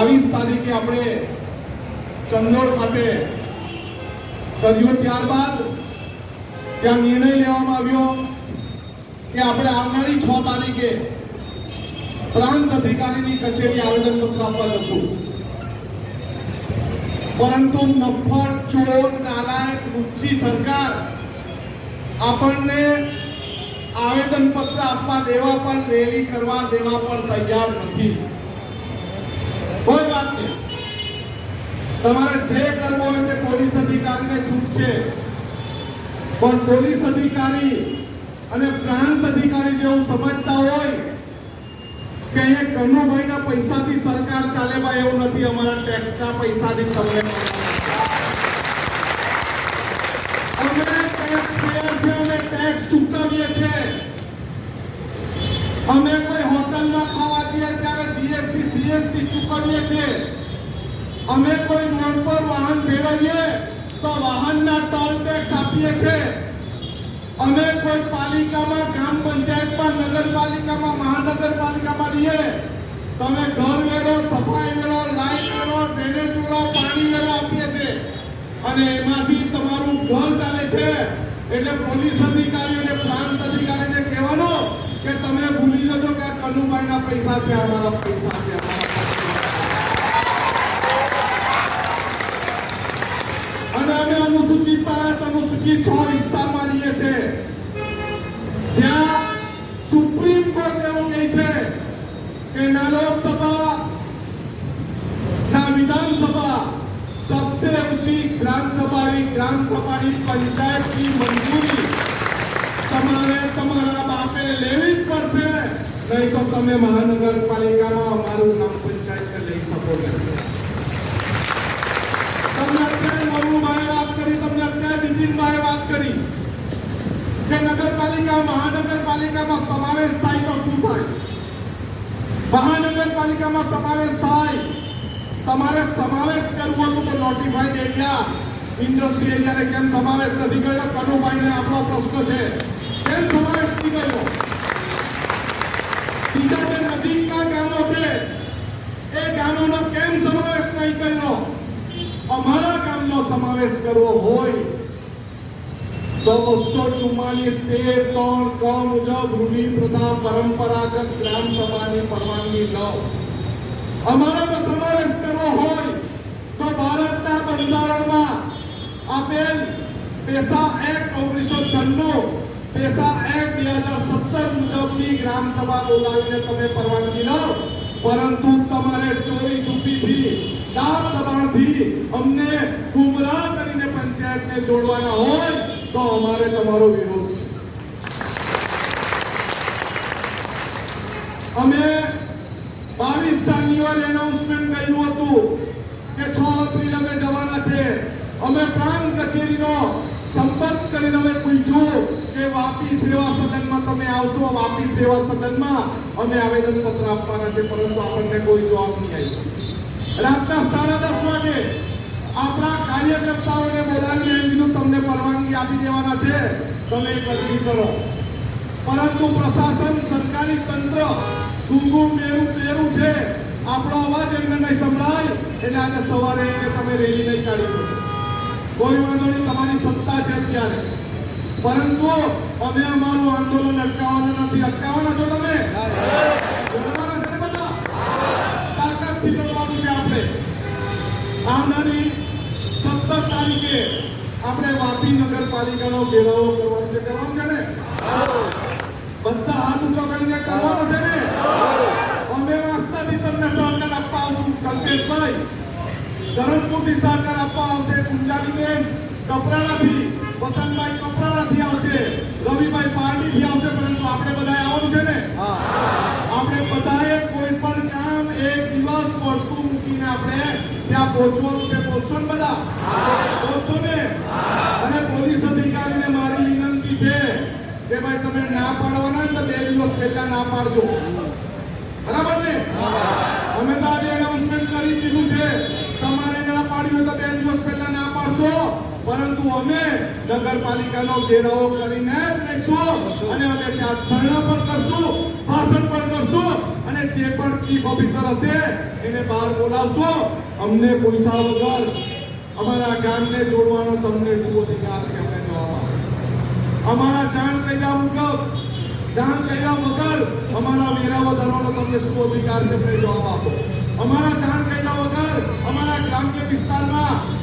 22 તારીખે આપણે ચંદોડ ખાતે કર્યું। ત્યારબાદ ત્યાં નિર્ણય લેવામાં આવ્યો કે આપણે આવનારી 6 તારીખે પ્રાંત અધિકારીની કચેરી આવેદનપત્ર આપવા જશું। પરંતુ મફત ચોર નાલાયક લુચ્ચી સરકાર આપણને આવેદનપત્ર આપવા દેવા પર રેલી કરવા દેવા પર તૈયાર નથી। કોઈ વાત નહીં, તમારે જે કરવું હોય તે પોલીસ અધિકારીને છૂટ છે, પણ પોલીસ અધિકારી અને પ્રાંત અધિકારી જેવું સમજતા હોય કે અહીંયા કનુભાઈના પૈસાથી સરકાર ચાલે ભાઈ, એવું નથી। અમારા ટેક્સના પૈસાથી તમને અમે ટેક્સ પેયર છે, અમે ટેક્સ ચૂકવીએ છીએ। અમે કોઈ હોટલમાં ખાવા જઈએ ત્યારે જીએસટી સીએસટી ચૂકવીએ છીએ। અમે કોઈ રોડ પર વાહન ફેરવીએ તો વાહનના ટોલ ટેક્સ આપીએ છીએ। અમે કોઈ પાલિકામાં, ગ્રામ પંચાયતમાં, નગરપાલિકામાં, મહાનગરપાલિકામાં રહીએ તો અમે ઘર વેરો, સફાઈ વેરો, લાઈટ વેરો, ડ્રેનેજ વેરો, પાણી વેરો આપીએ છીએ અને એમાંથી તમારું ઘર ચાલે છે। એટલે પોલીસ અધિકારી અને પ્રાંત અધિકારીને કહેવાનું કે તમે ભૂલી જજો કે આ કનુભાઈના પૈસા છે, અમારા પૈસા છે। અને અમે અનુસૂચિ 5, અનુસૂચિ 6 વિસ્તારમાં રહીએ છીએ, જ્યાં સુપ્રીમ કોર્ટ એવું કહે છે કે ના લોકસભા ના વિધાનસભા सबसे ऊंची ग्राम सभा ग्राम सभाની પંચાયતની મંજૂરી તમારે તમારા બાપે લેવી જ પડશે, નહીં તો તમે મહાનગરપાલિકામાં અમારું નામ પંચાયત લઈ શકો નહીં। તમને અત્યારે વરુણભાઈ વાત કરી, તમને અત્યારે નીતિનભાઈ વાત કરી કે નગરપાલિકા મહાનગરપાલિકામાં સમાવેશ થાય તો શું થાય? મહાનગરપાલિકામાં સમાવેશ થાય, તમારે સમાવેશ કરવો હતો તો નોટિફાઈડ એરિયા, ઇન્ડસ્ટ્રી એરિયાને કેમ સમાવેશ નથી કર્યો? કનુભાઈને આપણો પ્રશ્ન છે, કેમ સમાવેશ નથી કર્યો? બીજા જે નજીકના ગામો છે એ ગામોનો કેમ સમાવેશ નહીં કર્યો? અમારા ગામનો સમાવેશ કરવો હોય તો 244 3 ક મુજબ રૂઢિ પ્રથા પરંપરાગત ગ્રામ સભાની પરવાનગી લો। અમારો સમાવેશ કરવો હોય તો ભારતના બંધારણમાં આપેલ પેશા એક્ટ 1996, પેશા એક્ટ 2017 મુજબની ગ્રામ સભા બોલાવીને તમે પરવાનગી લો। પરંતુ તમારે ચોરી છુપીથી, દાબ દબાણથી અમને ગુમરાહ કરીને પંચાયતને જોડવાના હોય તો અમારે તમારો વિરોધ છે। અમે 22 જાન્યુઆરી એનાઉન્સમેન્ટ કર્યું હતું કે 6 એપ્રિલ અમે જવાના છે। અમે પ્રાંત કચેરીનો સંપર્ક કરીને અમે પૂછ્યું કે વાપી સેવા સદનમાં તમે આવશો? વાપી સેવા સદનમાં અમે આવેદનપત્ર આપવાના છે, પરંતુ આપણને કોઈ જવાબ નહીં આવ્યો। રાતના 10:30 વાગે આપણા કાર્યકર્તાઓને બોલાવીને એમ કીધું તમને પરવાનગી આપી દેવાના છે, તમે એક અરજી કરો। પરંતુ પ્રશાસન, સરકારી તંત્ર ટૂંગું મેરું છે, આપણો અવાજ એમને નહીં સંભળાય, એટલે આજે સવારે કે તમે રેલી નહીં કાઢી શકો। કોઈ વાંધો નહીં, તમારી સત્તા છે અત્યારે, પરંતુ અમે અમારું આંદોલન અટકાવવાના નથી। અટકાવવાના છો તમે? લડવાના છે ને બધા? તાકાતથી લડવાનું છે આપણે। આવનારી 17 તારીખે આપણે વાપી નગરપાલિકાનો ઘેરાવો કરવાનો છે। કરવાનું છે ને? બધા હાથ ઊંચો કરીને કરવાનો છે ને? અમે વાસ્તવથી તમને સહકાર આપવા આવશું। કલ્પેશભાઈ ધરમપુરથી સહકાર આપવા આવશે, કુંજાલીબેન કપરાણાથી, વસંતભાઈ કપરાણાથી આવશે, રવિભાઈ પારડીથી આવશે, પરંતુ આપણે બધાએ આવવાનું છે ને? આપણે બધાએ કોઈ પણ કામ એક દિવસ પડતું મૂકીને આપણે ત્યાં પહોંચવાનું છે। પહોંચશો ને બધા? પહોંચશો ને? અને પોલીસ અધિકારીને મારી વિનંતી છે કે ભાઈ તમે ના પાડવાના તો 2 દિવસ પહેલા ના પાડજો, બરાબર ને? અમે તો આજે એનાઉન્સમેન્ટ કરી દીધું છે, તમારે ના પાડ્યું તો 2 દિવસ પહેલા ના પાડશો, પરંતુ અમે નગરપાલિકાનો ઘેરાવો કરીને જ રહીશું અને અમે ત્યાં ધરણા પર કરશું, ભાષણ પર કરશું અને અને જે પણ ચીફ ઓફિસર હશે એને બહાર બોલાવશો. અમને પૂછ્યા વગર અમારા ગામને જોડવાનો તમને શું અધિકાર છે? અમને જવાબ આપો. અમારા જાણ કર્યા વગર અમારા વેરાવદરોનો તમને શું અધિકાર છે? અમને જવાબ આપો. અમારા જાણ કર્યા વગર અમારા ગ્રામ્ય વિસ્તારમાં